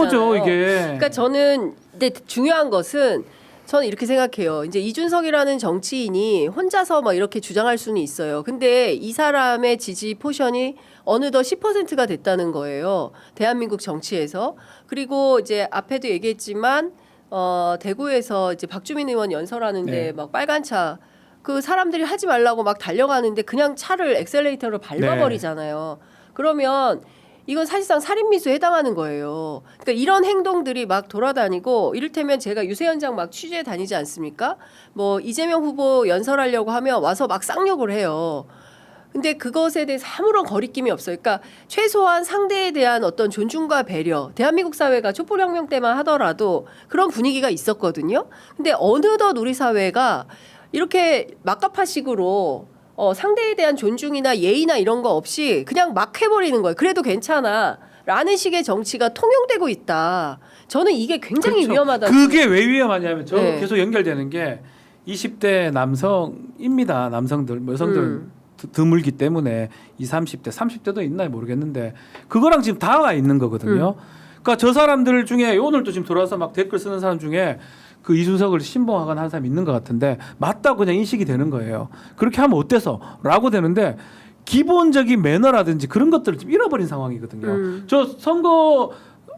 거죠 이게. 그러니까 저는 근데 중요한 것은 저는 이렇게 생각해요. 이제 이준석이라는 정치인이 혼자서 막 이렇게 주장할 수는 있어요. 근데 이 사람의 지지 포션이 어느덧 10%가 됐다는 거예요. 대한민국 정치에서. 그리고 이제 앞에도 얘기했지만 대구에서 이제 박주민 의원 연설하는데 네. 막 빨간 차 그 사람들이 하지 말라고 막 달려가는데 그냥 차를 엑셀레이터로 밟아버리잖아요. 그러면 이건 사실상 살인미수에 해당하는 거예요. 그러니까 이런 행동들이 막 돌아다니고 이를테면 제가 유세현장 막 취재 다니지 않습니까? 뭐 이재명 후보 연설하려고 하면 와서 막 쌍욕을 해요. 근데 그것에 대해서 아무런 거리낌이 없어요. 그러니까 최소한 상대에 대한 어떤 존중과 배려. 대한민국 사회가 촛불혁명 때만 하더라도 그런 분위기가 있었거든요. 근데 어느덧 우리 사회가 이렇게 막가파식으로 상대에 대한 존중이나 예의나 이런 거 없이 그냥 막 해버리는 거예요. 그래도 괜찮아. 라는 식의 정치가 통용되고 있다. 저는 이게 굉장히 그렇죠. 위험하다. 그게 왜 위험하냐면 저 네. 계속 연결되는 게 20대 남성입니다. 남성들, 여성들은 드물기 때문에 20, 30대, 30대도 있나요 모르겠는데 그거랑 지금 다가 있는 거거든요. 그러니까 저 사람들 중에 오늘도 지금 돌아서 막 댓글 쓰는 사람 중에 그 이준석을 신봉하거나 하는 사람이 있는 것 같은데 맞다고 그냥 인식이 되는 거예요. 그렇게 하면 어때서? 라고 되는데 기본적인 매너라든지 그런 것들을 지금 잃어버린 상황이거든요. 저 선거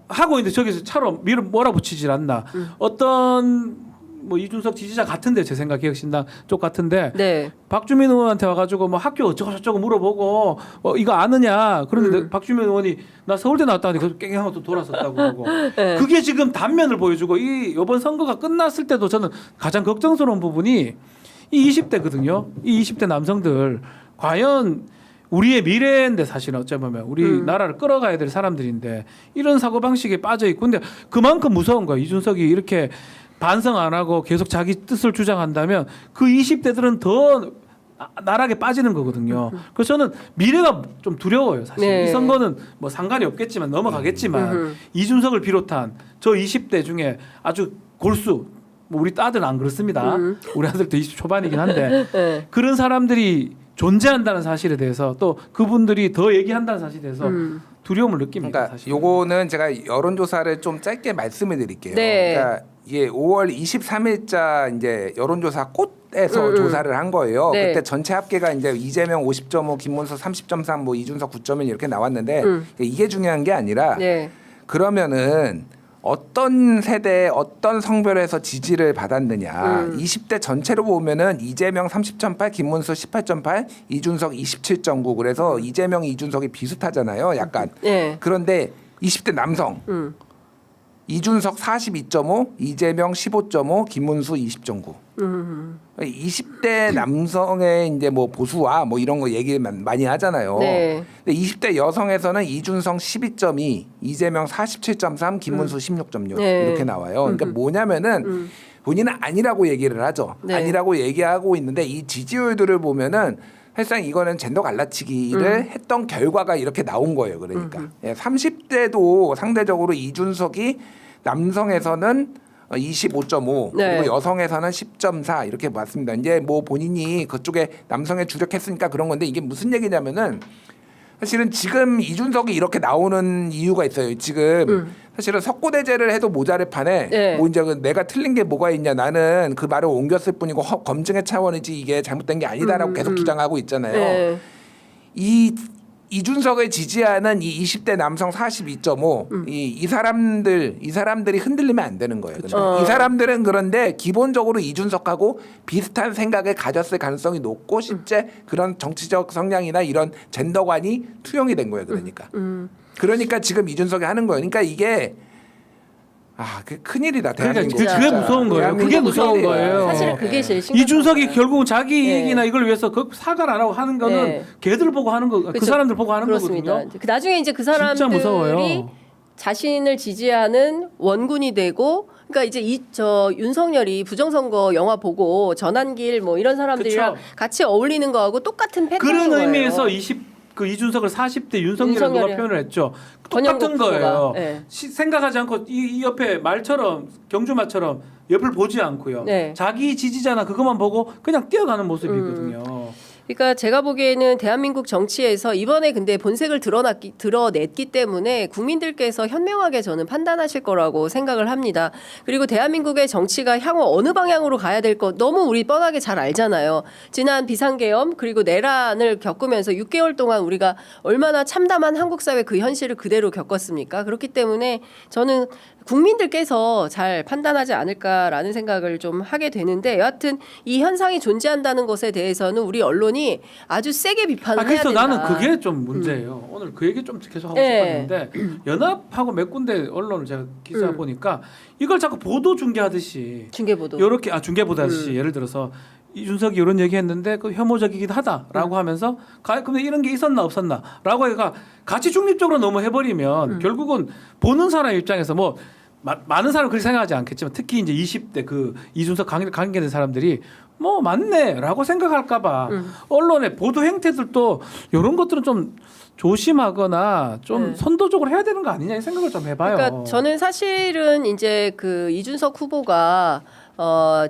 하고 있는데 저기서 차로 몰아붙이질 않나. 어떤 뭐 이준석 지지자 같은데 제 생각 개혁신당 쪽 같은데 네. 박주민 의원한테 와가지고 뭐 학교 어쩌고 저쩌고 물어보고 이거 아느냐 그런데 박주민 의원이 나 서울대 나왔다는데 계속 깽깽하고 또 돌아섰다고 그러고 네. 그게 지금 단면을 보여주고 이 이번 선거가 끝났을 때도 저는 가장 걱정스러운 부분이 이 20대거든요. 이 20대 남성들 과연 우리의 미래인데 사실은 어쩌면 우리 나라를 끌어가야 될 사람들인데 이런 사고방식에 빠져 있고 근데 그만큼 무서운 거예요. 이준석이 이렇게 반성 안 하고 계속 자기 뜻을 주장한다면 그 20대들은 더 나락에 빠지는 거거든요. 그래서 저는 미래가 좀 두려워요. 사실 네. 이 선거는 뭐 상관이 없겠지만 넘어가겠지만 이준석을 비롯한 저 20대 중에 아주 골수 뭐 우리 딸들은 안 그렇습니다. 우리 아들도 20 초반이긴 한데 네. 그런 사람들이 존재한다는 사실에 대해서 또 그분들이 더 얘기한다는 사실에 대해서 두려움을 느낍니다. 그러니까 사실. 요거는 제가 여론조사를 좀 짧게 말씀을 드릴게요. 네. 그러니까 이게 5월 23일자 이제 여론조사 꽃에서 조사를 한 거예요. 네. 그때 전체 합계가 이제 이재명 50.5, 김문수 30.3, 뭐 이준석 9.1 이렇게 나왔는데 이게 중요한 게 아니라 네. 그러면은 어떤 세대 어떤 성별에서 지지를 받았느냐 20대 전체로 보면은 이재명 30.8 김문수 18.8 이준석 27.9 그래서 이재명 이준석이 비슷하잖아요 약간 네. 그런데 20대 남성 이준석 42.5 이재명 15.5 김문수 20.9 20대 남성의 이제 뭐 보수와 뭐 이런 거 얘기 많이 하잖아요. 네. 근데 20대 여성에서는 이준석 12.2, 이재명 47.3, 김문수 16.6 네. 이렇게 나와요. 그러니까 뭐냐면은 본인은 아니라고 얘기를 하죠. 네. 아니라고 얘기하고 있는데 이 지지율들을 보면은 사실상 이거는 젠더 갈라치기를 했던 결과가 이렇게 나온 거예요. 그러니까 30대도 상대적으로 이준석이 남성에서는 25.5 네. 그리고 여성에서는 10.4 이렇게 봤습니다. 이제 뭐 본인이 그쪽에 남성에 주력했으니까 그런 건데 이게 무슨 얘기냐면은 사실은 지금 이준석이 이렇게 나오는 이유가 있어요. 지금 사실은 석고대죄를 해도 모자랄 판에 네. 뭐 이제 내가 틀린 게 뭐가 있냐 나는 그 말을 옮겼을 뿐이고 검증의 차원이지 이게 잘못된 게 아니다라고 계속 주장하고 있잖아요. 네. 이준석을 지지하는 이 20대 남성 42.5 이 사람들이 흔들리면 안 되는 거예요. 이 사람들은 그런데 기본적으로 이준석하고 비슷한 생각을 가졌을 가능성이 높고 실제 그런 정치적 성향이나 이런 젠더관이 투영이 된 거예요. 그러니까 지금 이준석이 하는 거예요. 그러니까 이게 그 큰일이다. 그러니까 대한민국. 그게 무서운 거예요. 그게 무서운 거예요. 사실은 그게 제일 심각한 이준석이 거예요. 결국은 자기 네. 이익이나 이걸 위해서 그 사과를 안 하고 하는 거는 네. 걔들 보고 하는 거, 그 그렇죠. 사람들 보고 하는 그렇습니다. 거거든요. 나중에 이제 그 진짜 사람들이 무서워요. 자신을 지지하는 원군이 되고, 그러니까 이제 저 윤석열이 부정선거 영화 보고 전환길 뭐 이런 사람들이랑 그쵸. 같이 어울리는 거하고 똑같은 패턴인 그런 거예요. 의미에서 그 이준석을 40대 윤석열을 누가 표현을 했죠. 똑같은 권영국 거예요. 후보가. 네. 생각하지 않고 이 옆에 말처럼 경주마처럼 옆을 보지 않고요. 네. 자기 지지자나 그것만 보고 그냥 뛰어가는 모습이거든요. 그러니까 제가 보기에는 대한민국 정치에서 이번에 근데 본색을 드러냈기 때문에 국민들께서 현명하게 저는 판단하실 거라고 생각을 합니다. 그리고 대한민국의 정치가 향후 어느 방향으로 가야 될 것 너무 우리 뻔하게 잘 알잖아요. 지난 비상계엄 그리고 내란을 겪으면서 6개월 동안 우리가 얼마나 참담한 한국 사회 그 현실을 그대로 겪었습니까? 그렇기 때문에 저는 국민들께서 잘 판단하지 않을까라는 생각을 좀 하게 되는데 여하튼 이 현상이 존재한다는 것에 대해서는 우리 언론이 아주 세게 비판을 해야 그래서 된다. 나는 그게 좀 문제예요. 오늘 그 얘기 좀 계속 하고 네. 싶었는데 연합하고 몇 군데 언론을 제가 기사 보니까 이걸 자꾸 보도 중계하듯이 중계보도. 요렇게 중계 보도하듯이 예를 들어서 이준석이 이런 얘기했는데 그 혐오적이긴 하다라고 하면서 근데 이런 게 있었나 없었나라고 해가 같이 중립적으로 너무 해버리면 결국은 보는 사람 입장에서 뭐 많은 사람은 그렇게 생각하지 않겠지만 특히 이제 20대 그 이준석 관계된 사람들이 뭐 맞네라고 생각할까봐 언론의 보도 행태들도 이런 것들은 좀 조심하거나 좀 선도적으로 해야 되는 거 아니냐 이 생각을 좀 해봐요. 그러니까 저는 사실은 이제 그 이준석 후보가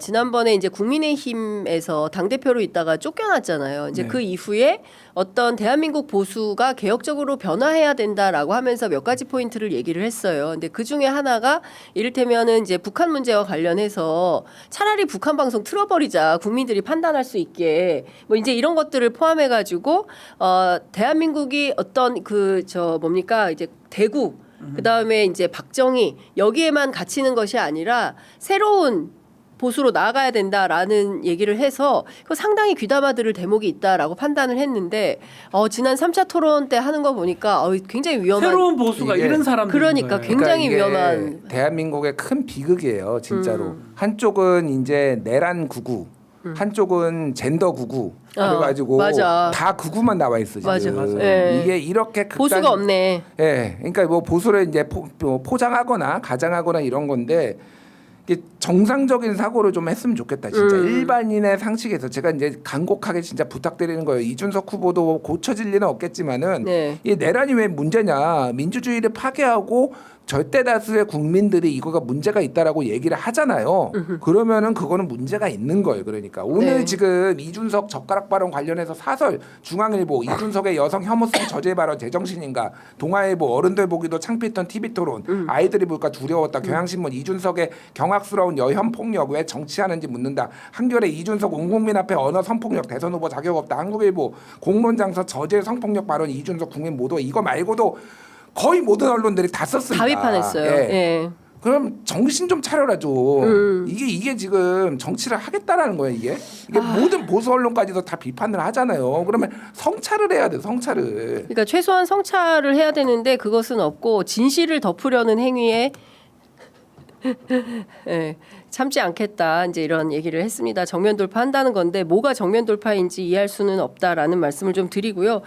지난번에 이제 국민의힘에서 당대표로 있다가 쫓겨났잖아요. 이제 네. 그 이후에 어떤 대한민국 보수가 개혁적으로 변화해야 된다라고 하면서 몇 가지 포인트를 얘기를 했어요. 근데 그 중에 하나가 이를테면은 이제 북한 문제와 관련해서 차라리 북한 방송 틀어버리자 국민들이 판단할 수 있게 뭐 이제 이런 것들을 포함해가지고 대한민국이 어떤 뭡니까 이제 대구 그다음에 이제 박정희 여기에만 갇히는 것이 아니라 새로운 보수로 나아가야 된다라는 얘기를 해서 그 상당히 귀담아 들을 대목이 있다라고 판단을 했는데 지난 3차 토론 때 하는 거 보니까 굉장히 위험한 새로운 보수가 이게- 이런 사람들 그러니까 굉장히 이게 위험한 대한민국의 큰 비극이에요, 진짜로. 한쪽은 이제 내란 구구, 한쪽은 젠더 구구. 그래가지고 맞아. 다 구구만 나와 있어 지금. 맞아. 예. 이게 이렇게 극단, 보수가 없네. 예, 그러니까 뭐 보수를 이제 포장하거나 가장하거나 이런 건데. 이게 정상적인 사고를 좀 했으면 좋겠다. 진짜 일반인의 상식에서 제가 이제 간곡하게 진짜 부탁드리는 거예요. 이준석 후보도 고쳐질 리는 없겠지만은 네. 이 내란이 왜 문제냐? 민주주의를 파괴하고 절대 다수의 국민들이 이거가 문제가 있다라고 얘기를 하잖아요. 그러면은 그거는 문제가 있는 거예요. 그러니까 오늘 네. 지금 이준석 젓가락 발언 관련해서 사설 중앙일보 이준석의 여성 혐오성 저질 발언 제정신인가 동아일보 어른들 보기도 창피했던 TV 토론 아이들이 볼까 두려웠다 경향신문 이준석의 경악스러운 여혐 폭력 왜 정치하는지 묻는다 한겨레 이준석 온 국민 앞에 언어 성폭력 대선 후보 자격 없다 한국일보 공론장서 저질 성폭력 발언 이준석 국민 모두 이거 말고도 거의 모든 언론들이 다 썼습니다. 다 비판했어요. 예. 예. 그럼 정신 좀 차려라 좀. 이게 지금 정치를 하겠다라는 거예요 이게. 이게 모든 보수 언론까지도 다 비판을 하잖아요. 그러면 성찰을 해야 돼 성찰을. 그러니까 최소한 성찰을 해야 되는데 그것은 없고 진실을 덮으려는 행위에 예, 참지 않겠다 이제 이런 얘기를 했습니다. 정면 돌파한다는 건데 뭐가 정면 돌파인지 이해할 수는 없다라는 말씀을 좀 드리고요.